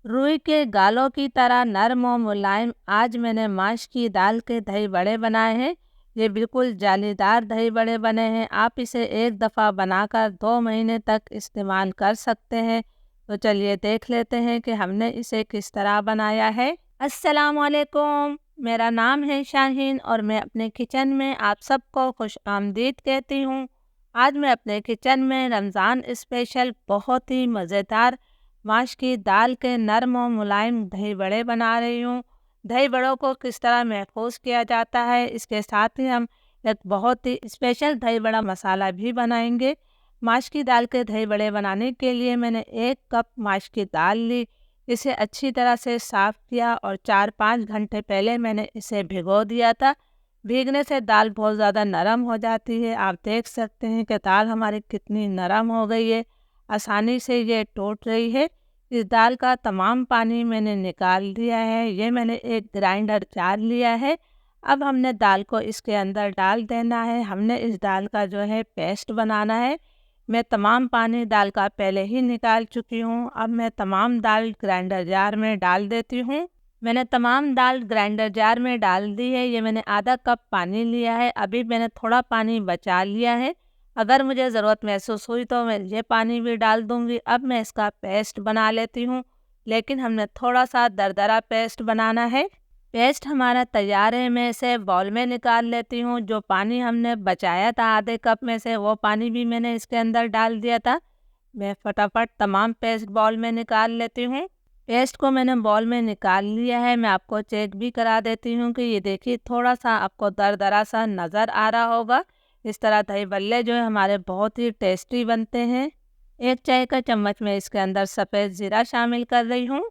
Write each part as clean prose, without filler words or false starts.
रुई के गालों की तरह नरम और मुलायम आज मैंने माश की दाल के दही बड़े बनाए हैं। ये बिल्कुल जालीदार दही बड़े बने हैं। आप इसे एक दफ़ा बनाकर 2 महीने तक इस्तेमाल कर सकते हैं। तो चलिए देख लेते हैं कि हमने इसे किस तरह बनाया है। अस्सलाम वालेकुम, मेरा नाम है शाहीन और मैं अपने किचन में आप सबको खुश आमदीद कहती हूँ। आज मैं अपने किचन में रमज़ान स्पेशल बहुत ही मज़ेदार माश की दाल के नरम और मुलायम दही बड़े बना रही हूँ। दही बड़ों को किस तरह महफूज किया जाता है, इसके साथ ही हम एक बहुत ही स्पेशल दही बड़ा मसाला भी बनाएंगे। माश की दाल के दही बड़े बनाने के लिए मैंने 1 कप माश की दाल ली। इसे अच्छी तरह से साफ़ किया और 4-5 घंटे पहले मैंने इसे भिगो दिया था। भीगने से दाल बहुत ज़्यादा नरम हो जाती है। आप देख सकते हैं कि दाल हमारी कितनी नरम हो गई है, आसानी से ये टूट रही है। इस दाल का तमाम पानी मैंने निकाल दिया है। ये मैंने एक ग्राइंडर जार लिया है। अब हमने दाल को इसके अंदर डाल देना है। हमने इस दाल का जो है पेस्ट बनाना है। मैं तमाम पानी दाल का पहले ही निकाल चुकी हूँ। अब मैं तमाम दाल ग्राइंडर जार में डाल देती हूँ। मैंने तमाम दाल ग्राइंडर जार में डाल दी है। ये मैंने आधा कप पानी लिया है। अभी मैंने थोड़ा पानी बचा लिया है। अगर मुझे ज़रूरत महसूस हुई तो मैं ये पानी भी डाल दूँगी। अब मैं इसका पेस्ट बना लेती हूँ, लेकिन हमने थोड़ा सा दरदरा पेस्ट बनाना है। पेस्ट हमारा तैयार है। मैं इसे बाउल में निकाल लेती हूँ। जो पानी हमने बचाया था आधे कप में से, वो पानी भी मैंने इसके अंदर डाल दिया था। मैं फटाफट तमाम पेस्ट बाउल में निकाल लेती हूँ। पेस्ट को मैंने बाउल में निकाल लिया है। मैं आपको चेक भी करा देती हूँ कि ये देखिए थोड़ा सा आपको दरदरा सा नज़र आ रहा होगा। इस तरह दही बल्ले जो है हमारे बहुत ही टेस्टी बनते हैं। 1 चाय का चम्मच मैं इसके अंदर सफ़ेद ज़ीरा शामिल कर रही हूँ।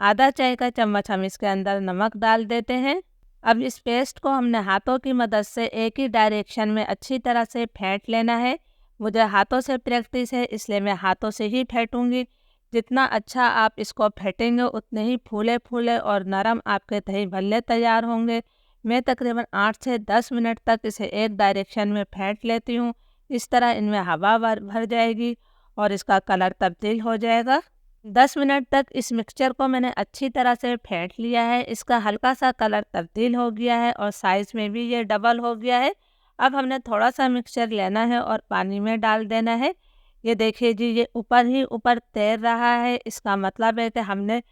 आधा चाय का चम्मच हम इसके अंदर नमक डाल देते हैं। अब इस पेस्ट को हमने हाथों की मदद से एक ही डायरेक्शन में अच्छी तरह से फेंट लेना है। मुझे हाथों से प्रैक्टिस है, इसलिए मैं हाथों से ही फेंटूंगी। जितना अच्छा आप इसको फेंटेंगे उतने ही फूले फूले और नरम आपके दही भल्ले तैयार होंगे। मैं तकरीबन 8 से 10 मिनट तक इसे एक डायरेक्शन में फेंट लेती हूँ। इस तरह इनमें हवा भर जाएगी और इसका कलर तब्दील हो जाएगा। 10 मिनट तक इस मिक्सचर को मैंने अच्छी तरह से फेंट लिया है। इसका हल्का सा कलर तब्दील हो गया है और साइज़ में भी ये डबल हो गया है। अब हमने थोड़ा सा मिक्सचर लेना है और पानी में डाल देना है। ये देखिए जी, ये ऊपर ही ऊपर तैर रहा है। इसका मतलब है कि हमने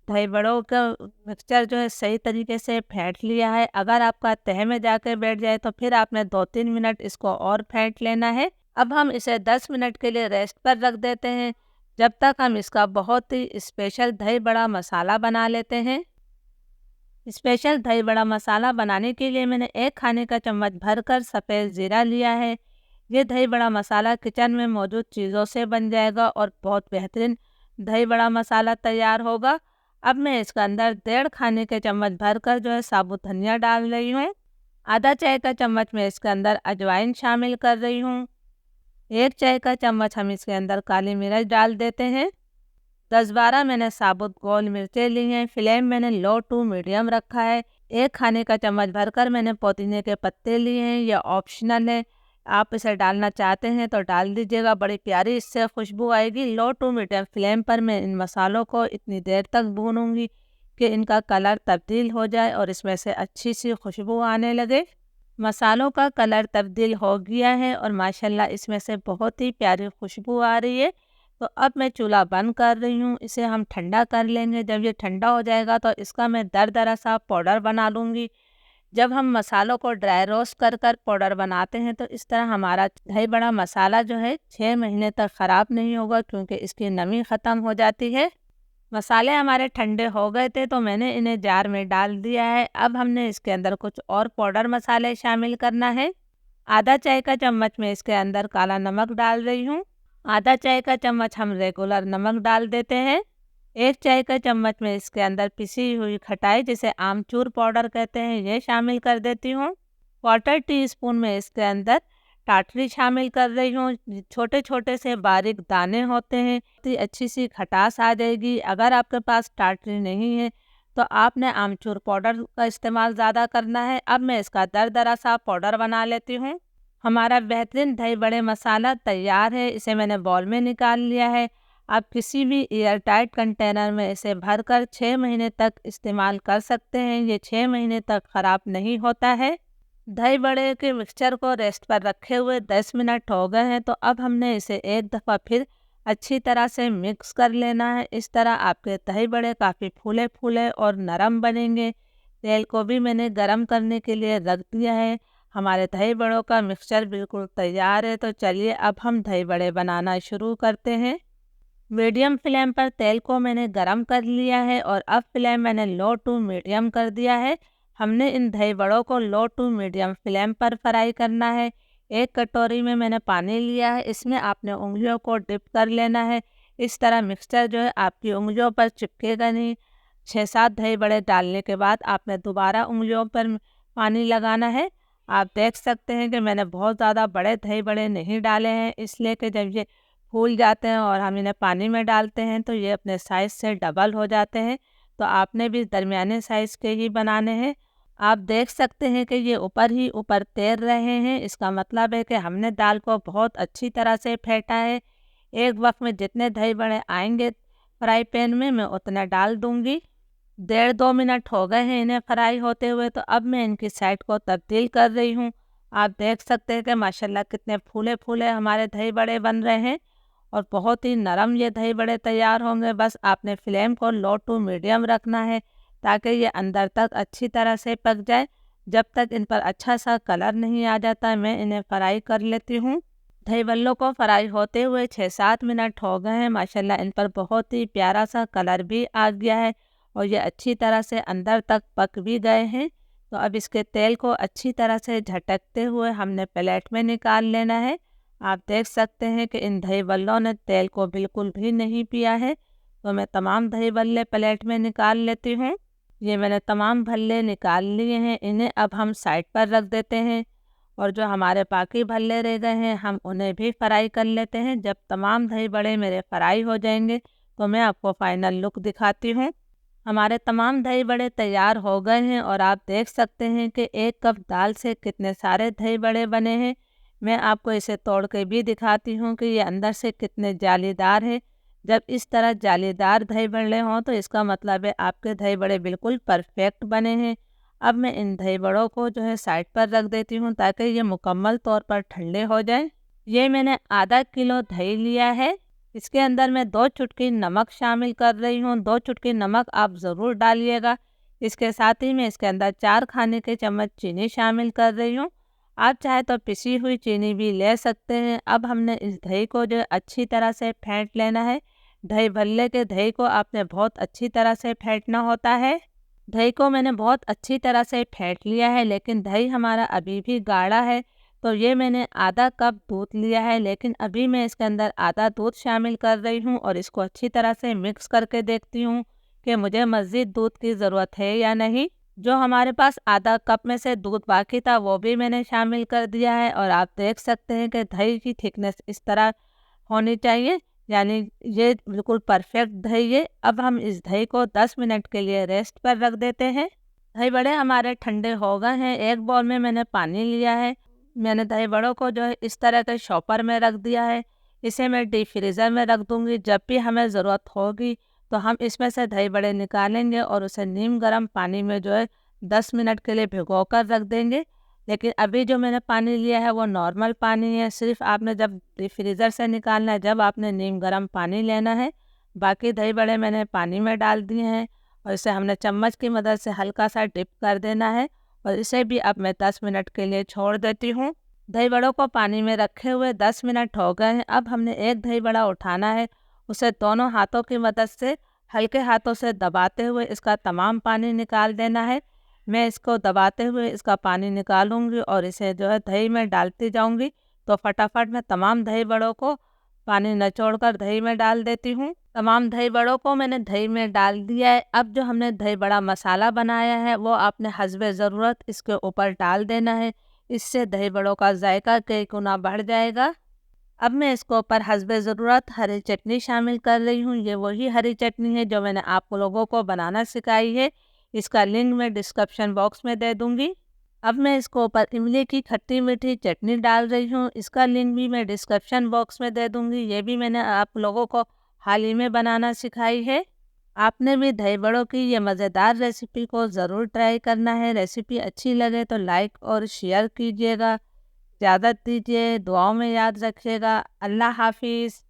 दही बड़ों का मिक्सचर जो है सही तरीके से फेंट लिया है। अगर आपका तह में जाकर बैठ जाए तो फिर आपने 2-3 मिनट इसको और फेंट लेना है। अब हम इसे 10 मिनट के लिए रेस्ट पर रख देते हैं, जब तक हम इसका बहुत ही स्पेशल दही बड़ा मसाला बना लेते हैं। स्पेशल दही बड़ा मसाला बनाने के लिए मैंने 1 खाने का चम्मच भरकर सफ़ेद ज़ीरा लिया है। ये दही बड़ा मसाला किचन में मौजूद चीज़ों से बन जाएगा और बहुत बेहतरीन दही बड़ा मसाला तैयार होगा। अब मैं इसके अंदर 1.5 खाने के चम्मच भरकर जो है साबुत धनिया डाल रही हूँ। आधा चाय का चम्मच मैं इसके अंदर अजवाइन शामिल कर रही हूँ। 1 चाय का चम्मच हम इसके अंदर काली मिर्च डाल देते हैं। 10-12 मैंने साबुत गोल मिर्चें ली हैं। फ्लेम मैंने लो टू मीडियम रखा है। 1 खाने का चम्मच भरकर मैंने पुदीने के पत्ते लिए हैं। यह ऑप्शनल है, आप इसे डालना चाहते हैं तो डाल दीजिएगा, बड़ी प्यारी इससे खुशबू आएगी। लो टू मीडियम फ्लेम पर मैं इन मसालों को इतनी देर तक भूनूंगी कि इनका कलर तब्दील हो जाए और इसमें से अच्छी सी खुशबू आने लगे। मसालों का कलर तब्दील हो गया है और माशाल्लाह इसमें से बहुत ही प्यारी खुशबू आ रही है। तो अब मैं चूल्हा बंद कर रही हूँ। इसे हम ठंडा कर लेंगे। जब ये ठंडा हो जाएगा तो इसका मैं दरदरा सा पाउडर बना लूँगी। जब हम मसालों को ड्राई रोस्ट कर कर पाउडर बनाते हैं तो इस तरह हमारा दही बड़ा मसाला जो है 6 महीने तक ख़राब नहीं होगा, क्योंकि इसकी नमी ख़त्म हो जाती है। मसाले हमारे ठंडे हो गए थे तो मैंने इन्हें जार में डाल दिया है। अब हमने इसके अंदर कुछ और पाउडर मसाले शामिल करना है। आधा चाय का चम्मच मैं इसके अंदर काला नमक डाल रही हूँ। आधा चाय का चम्मच हम रेगुलर नमक डाल देते हैं। 1 चाय का चम्मच में इसके अंदर पिसी हुई खटाई, जिसे आमचूर पाउडर कहते हैं, ये शामिल कर देती हूँ। 1/4 टीस्पून में इसके अंदर टाटरी शामिल कर रही हूँ। छोटे छोटे से बारीक दाने होते हैं, तो अच्छी सी खटास आ जाएगी। अगर आपके पास टाटरी नहीं है तो आपने आमचूर पाउडर का इस्तेमाल ज़्यादा करना है। अब मैं इसका दरदरा सा पाउडर बना लेती हूँ। हमारा बेहतरीन दही बड़े मसाला तैयार है। इसे मैंने बाउल में निकाल लिया है। आप किसी भी एयर टाइट कंटेनर में इसे भरकर 6 महीने तक इस्तेमाल कर सकते हैं। ये 6 महीने तक ख़राब नहीं होता है। दही बड़े के मिक्सचर को रेस्ट पर रखे हुए 10 मिनट हो गए हैं, तो अब हमने इसे एक दफ़ा फिर अच्छी तरह से मिक्स कर लेना है। इस तरह आपके दही बड़े काफ़ी फूले फूले और नरम बनेंगे। तेल को भी मैंने गरम करने के लिए रख दिया है। हमारे दही बड़ों का मिक्सचर बिल्कुल तैयार है। तो चलिए अब हम दही बड़े बनाना शुरू करते हैं। मीडियम फ्लेम पर तेल को मैंने गरम कर लिया है और अब फ्लेम मैंने लो टू मीडियम कर दिया है। हमने इन दही बड़ों को लो टू मीडियम फ्लेम पर फ्राई करना है। एक कटोरी में मैंने पानी लिया है, इसमें आपने उंगलियों को डिप कर लेना है। इस तरह मिक्सचर जो है आपकी उंगलियों पर चिपकेगा नहीं। 6-7 दही बड़े डालने के बाद आपने दोबारा उंगलियों पर पानी लगाना है। आप देख सकते हैं कि मैंने बहुत ज़्यादा बड़े दही बड़े नहीं डाले हैं, इसलिए कि जब ये फूल जाते हैं और हम इन्हें पानी में डालते हैं तो ये अपने साइज़ से डबल हो जाते हैं। तो आपने भी दरमियाने साइज़ के ही बनाने हैं। आप देख सकते हैं कि ये ऊपर ही ऊपर तैर रहे हैं, इसका मतलब है कि हमने दाल को बहुत अच्छी तरह से फेंटा है। एक वक्त में जितने दही बड़े आएंगे फ्राई पैन में, मैं उतना डाल दूंगी। 1.5-2 मिनट हो गए हैं इन्हें फ्राई होते हुए, तो अब मैं इनकी साइड को तब्दील कर रही हूँ। आप देख सकते हैं कि माशाल्लाह कितने फूले फूले हमारे दही बड़े बन रहे हैं और बहुत ही नरम ये दही बड़े तैयार होंगे। बस आपने फ्लेम को लो टू मीडियम रखना है ताकि ये अंदर तक अच्छी तरह से पक जाए। जब तक इन पर अच्छा सा कलर नहीं आ जाता मैं इन्हें फ्राई कर लेती हूँ। दही बल्लों को फ्राई होते हुए 6-7 मिनट हो गए हैं। माशाल्लाह इन पर बहुत ही प्यारा सा कलर भी आ गया है और ये अच्छी तरह से अंदर तक पक भी गए हैं। तो अब इसके तेल को अच्छी तरह से झटकते हुए हमने प्लेट में निकाल लेना है। आप देख सकते हैं कि इन दही बल्लों ने तेल को बिल्कुल भी नहीं पिया है। तो मैं तमाम दही बल्ले प्लेट में निकाल लेती हूँ। ये मैंने तमाम भल्ले निकाल लिए हैं, इन्हें अब हम साइड पर रख देते हैं और जो हमारे बाकी भल्ले रह गए हैं हम उन्हें भी फ्राई कर लेते हैं। जब तमाम दही बड़े मेरे फ्राई हो जाएंगे तो मैं आपको फाइनल लुक दिखाती हूँ। हमारे तमाम दही बड़े तैयार हो गए हैं और आप देख सकते हैं कि 1 कप दाल से कितने सारे दही बड़े बने हैं। मैं आपको इसे तोड़ के भी दिखाती हूँ कि ये अंदर से कितने जालीदार है। जब इस तरह जालीदार दही बड़े हों तो इसका मतलब है आपके दही बड़े बिल्कुल परफेक्ट बने हैं। अब मैं इन दही बड़ों को जो है साइड पर रख देती हूँ ताकि ये मुकम्मल तौर पर ठंडे हो जाएं। ये मैंने आधा किलो दही लिया है। इसके अंदर मैं 2 चुटकी नमक शामिल कर रही हूँ। 2 चुटकी नमक आप ज़रूर डालिएगा। इसके साथ ही मैं इसके अंदर 4 खाने के चम्मच चीनी शामिल कर रही हूँ। आप चाहे तो पिसी हुई चीनी भी ले सकते हैं। अब हमने इस दही को जो है अच्छी तरह से फेंट लेना है। दही भल्ले के दही को आपने बहुत अच्छी तरह से फेंटना होता है। दही को मैंने बहुत अच्छी तरह से फेंट लिया है, लेकिन दही हमारा अभी भी गाढ़ा है। तो ये मैंने आधा कप दूध लिया है, लेकिन अभी मैं इसके अंदर आधा दूध शामिल कर रही हूँ और इसको अच्छी तरह से मिक्स करके देखती हूँ कि मुझे मज़ीद दूध की ज़रूरत है या नहीं। जो हमारे पास आधा कप में से दूध बाकी था वो भी मैंने शामिल कर दिया है और आप देख सकते हैं कि दही की थिकनेस इस तरह होनी चाहिए, यानी ये बिल्कुल परफेक्ट दही है। अब हम इस दही को 10 मिनट के लिए रेस्ट पर रख देते हैं। दही बड़े हमारे ठंडे हो गए हैं। एक बाउल में मैंने पानी लिया है। मैंने दही बड़ों को जो है इस तरह के शॉपर में रख दिया है। इसे मैं डीप फ्रीज़र में रख दूंगी। जब भी हमें ज़रूरत होगी तो हम इसमें से दही बड़े निकालेंगे और उसे नीम गर्म पानी में जो है 10 मिनट के लिए भिगो कर रख देंगे। लेकिन अभी जो मैंने पानी लिया है वो नॉर्मल पानी है। सिर्फ आपने जब डीप फ्रीज़र से निकालना है जब आपने नीम गर्म पानी लेना है। बाकी दही बड़े मैंने पानी में डाल दिए हैं और इसे हमने चम्मच की मदद से हल्का सा डिप कर देना है और इसे भी अब मैं 10 मिनट के लिए छोड़ देती हूँ। दही बड़ों को पानी में रखे हुए 10 मिनट हो गए हैं। अब हमने एक दही बड़ा उठाना है, उसे दोनों हाथों की मदद से हल्के हाथों से दबाते हुए इसका तमाम पानी निकाल देना है। मैं इसको दबाते हुए इसका पानी निकालूंगी और इसे जो है दही में डालती जाऊंगी। तो फटाफट मैं तमाम दही बड़ों को पानी निचोड़कर दही में डाल देती हूँ। तमाम दही बड़ों को मैंने दही में डाल दिया है। अब जो हमने दही बड़ा मसाला बनाया है वो आपने हस्बे ज़रूरत इसके ऊपर डाल देना है। इससे दही बड़ों का जायका कई गुना बढ़ जाएगा। अब मैं इसके ऊपर हस्बे ज़रूरत हरी चटनी शामिल कर रही हूँ। ये वही हरी चटनी है जो मैंने आप लोगों को बनाना सिखाई है। इसका लिंक मैं डिस्क्रिप्शन बॉक्स में दे दूँगी। अब मैं इसको ऊपर इमली की खट्टी मीठी चटनी डाल रही हूँ। इसका लिंक भी मैं डिस्क्रिप्शन बॉक्स में दे दूँगी। ये भी मैंने आप लोगों को हाल ही में बनाना सिखाई है। आपने भी दही बड़ों की ये मज़ेदार रेसिपी को ज़रूर ट्राई करना है। रेसिपी अच्छी लगे तो लाइक और शेयर कीजिएगा। इजाज़त दीजिए, दुआओं में याद रखिएगा। अल्लाह हाफिज़।